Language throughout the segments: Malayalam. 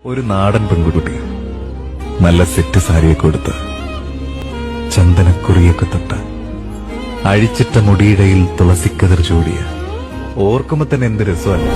ഒരു നാടൻ പെൺകുട്ടി നല്ല സെറ്റ് സാരിയൊക്കെ കൊടുത്ത് ചന്ദനക്കുറിയൊക്കെ തൊട്ട് അഴിച്ചിട്ട മുടിയിടയിൽ തുളസിക്കതിർ ചൂടിയ ഓർക്കുമ്പോ തന്നെ എന്ത് രസമല്ല.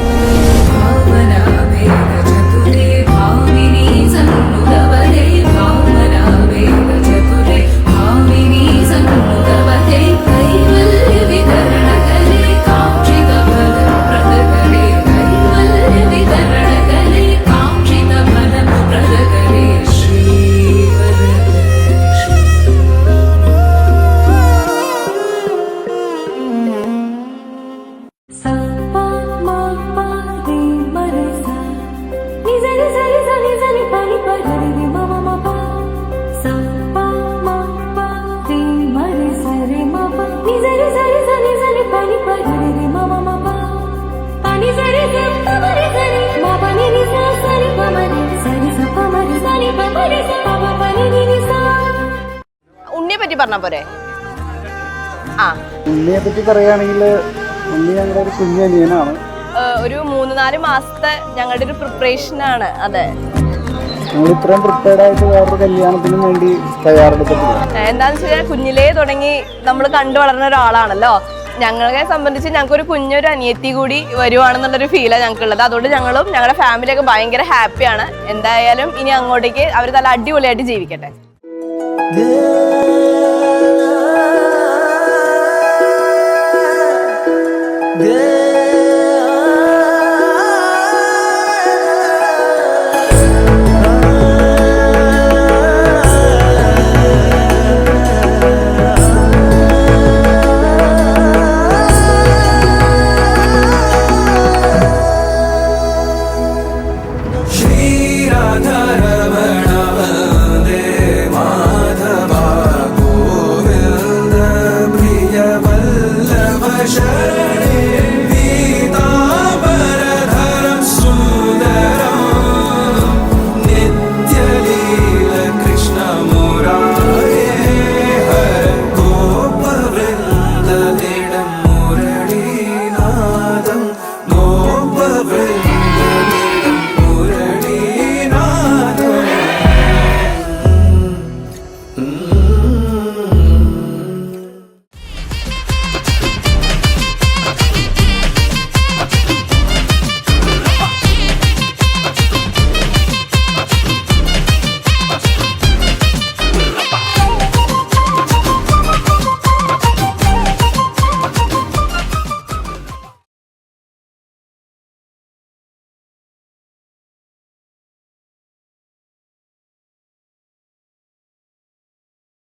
ഉണ്ണിയെ പറ്റി പറഞ്ഞ പോരെ? ഉണ്ണിയെ പറ്റി പറയുകയാണെങ്കിൽ ഉണ്ണി ഞങ്ങളുടെ ഒരു കുഞ്ഞനിയനാണ്. ഒരു 3-4 മാസത്തെ ഞങ്ങളുടെ ഒരു പ്രിപ്പറേഷൻ ആണ്. അതെ, ഞങ്ങൾ ഇത്രയും പ്രിപ്പയർഡ് ആയിട്ട് വേറൊരു കല്യാണത്തിനും വേണ്ടി തയ്യാറെടുത്തിട്ടില്ല. എന്താന്ന് വെച്ചാൽ കുഞ്ഞിലേ തുടങ്ങി നമ്മൾ കണ്ടു വളർന്ന ഒരാളാണല്ലോ. ഞങ്ങളെ സംബന്ധിച്ച് ഞങ്ങൾക്കൊരു കുഞ്ഞൊരു അനിയത്തി കൂടി വരുവാണെന്നുള്ളൊരു ഫീലാണ് ഞങ്ങൾക്കുള്ളത്. അതുകൊണ്ട് ഞങ്ങളും ഞങ്ങളുടെ ഫാമിലിയൊക്കെ ഭയങ്കര ഹാപ്പിയാണ്. എന്തായാലും ഇനി അങ്ങോട്ടേക്ക് അവർ നല്ല അടിപൊളിയായിട്ട് ജീവിക്കട്ടെ. Yeah.